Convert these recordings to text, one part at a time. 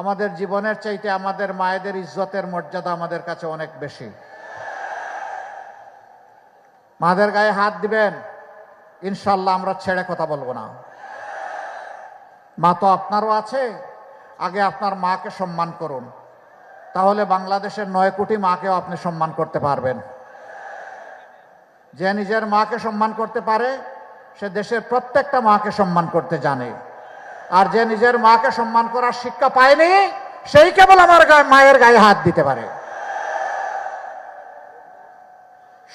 আমাদের জীবনের চাইতে আমাদের মায়েদের ইজ্জতের মর্যাদা আমাদের কাছে অনেক বেশি। মাদের গায়ে হাত দিবেন, ইনশাল্লাহ আমরা ছেড়ে কথা বলবো না। মা তো আপনারও আছে, আগে আপনার মাকে সম্মান করুন, তাহলে বাংলাদেশের 9 কোটি মাকেও আপনি সম্মান করতে পারবেন। যে নিজের মাকে সম্মান করতে পারে সে দেশের প্রত্যেকটা মাকে সম্মান করতে জানে, আর যে নিজের মাকে সম্মান করার শিক্ষা পায়নি সেই কেবল আমার মায়ের গায়ে হাত দিতে পারে।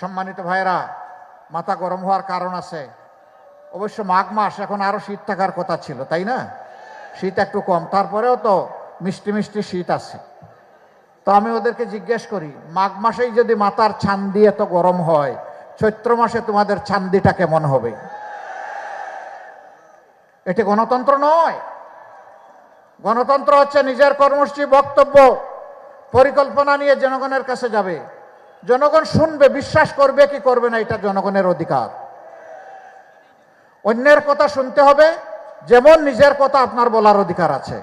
সম্মানিত ভাইরা, মাথা গরম হওয়ার কারণ আছে। অবশ্য মাঘ মাস, এখন আরো শীত থাকার কথা ছিল, তাই না? শীত একটু কম, তারপরেও তো মিষ্টি মিষ্টি শীত আছে। তো আমি ওদেরকে জিজ্ঞেস করি, মাঘ মাসেই যদি মাথার ছান্দি এত গরম হয়, চৈত্র মাসে তোমাদের ছান্দিটা কেমন হবে? এটি গণতন্ত্র নয়। গণতন্ত্র হচ্ছে নিজের কর্মসূচি, বক্তব্য, পরিকল্পনা নিয়ে জনগণের কাছে যাবে, জনগণ শুনবে, বিশ্বাস করবে কি করবে না, এটা জনগণের অধিকার। অন্যের কথা শুনতে হবে যেমন নিজের কথা আপনার বলার অধিকার আছে।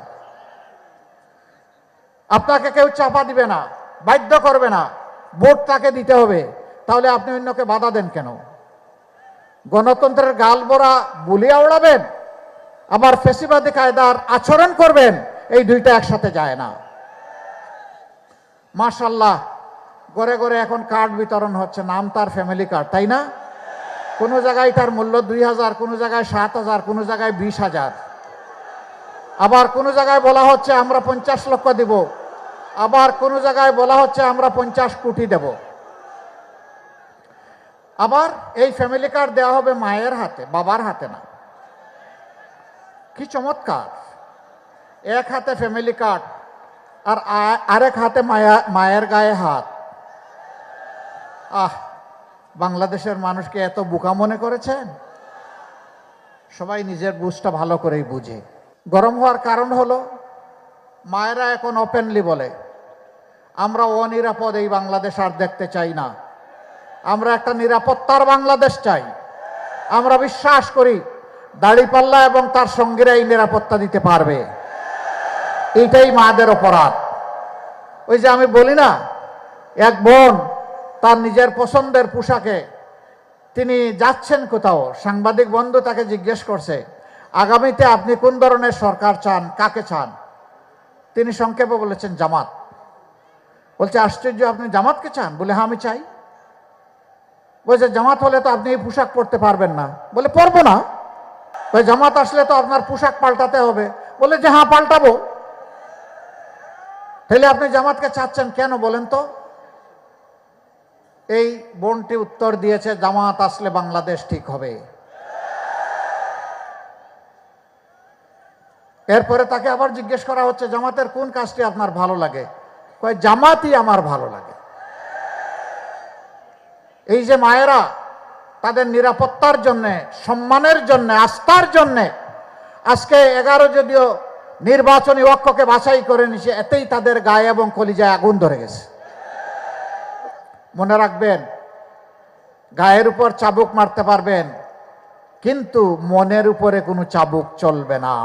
আপনাকে কেউ চাপা দিবে না, বাধ্য করবে না, ভোট তাকে দিতে হবে, তাহলে আপনি অন্যকে বাধা দেন কেন? গণতন্ত্রের গাল ভরা বুলিয়া উড়াবেন, আবার ফেসিবাদী কায়দার আচরণ করবেন, এই দুইটা একসাথে যায় না। মাশাআল্লাহ, ঘরে ঘরে এখন কার্ড বিতরণ হচ্ছে, নাম তার ফ্যামিলি কার্ড, তাই না? কোনো জায়গায় তার মূল্য 2000, কোনো জায়গায় 7000, কোনো জায়গায় 20,000। আবার কোনো জায়গায় বলা হচ্ছে আমরা 50 লক্ষ দেব, আবার কোনো জায়গায় বলা হচ্ছে আমরা 50 কোটি দেব। আবার এই ফ্যামিলি কার্ড দেওয়া হবে মায়ের হাতে, বাবার হাতে না। কি চমৎকার! এক হাতে ফ্যামিলি কার্ড আর আরেক হাতে মায়ের গায়ে হাত। বাংলাদেশের মানুষকে এত বোকা মনে করেছেন? সবাই নিজের বুঝটা ভালো করেই বুঝে। গরম হওয়ার কারণ হলো, মায়েরা এখন ওপেনলি বলে আমরা অনিরাপদ এই বাংলাদেশ আর দেখতে চাই না, আমরা একটা নিরাপত্তার বাংলাদেশ চাই। আমরা বিশ্বাস করি দাড়িপাল্লা এবং তার সঙ্গীরা এই নিরাপত্তা দিতে পারবে। এইটাই মাদের অপরাধ। ওই যে আমি বলি না, এক বোন তার নিজের পছন্দের পোশাকে তিনি যাচ্ছেন কোথাও, সাংবাদিক বন্ধু তাকে জিজ্ঞেস করছে আগামীতে আপনি কোন ধরনের সরকার চান, কাকে চান? তিনি সংক্ষেপে বলেছেন জামাত। বলছে আশ্চর্য, আপনি জামাতকে চান? বলে হ্যাঁ আমি চাই। বলছে জামাত হলে তো আপনি এই পোশাক পরতে পারবেন না। বলে পরবো না। ওই জামাত আসলে তো আপনার পোশাক পাল্টাতে হবে। বলে যে হ্যাঁ পাল্টাবো। তাহলে আপনি জামাতকে চাচ্ছেন কেন বলেন তো? এই বোনটি উত্তর দিয়েছে জামাত আসলে বাংলাদেশ ঠিক হবে। এরপরে তাকে আবার জিজ্ঞেস করা হচ্ছে জামাতের কোন কাজটি আপনার ভালো লাগে? কয় জামাতই আমার ভালো লাগে। এই যে মায়েরা তাদের নিরাপত্তার জন্যে, সম্মানের জন্যে, আস্থার জন্যে আজকে 11 যদিও নির্বাচনী অক্ষকে বাছাই করে নিছে, এতেই তাদের গায়ে এবং কলিজায় আগুন ধরে গেছে। মনে রাখবেন, গায়ের উপর চাবুক মারতে পারবেন, কিন্তু মনের উপরে কোনো চাবুক চলবে না।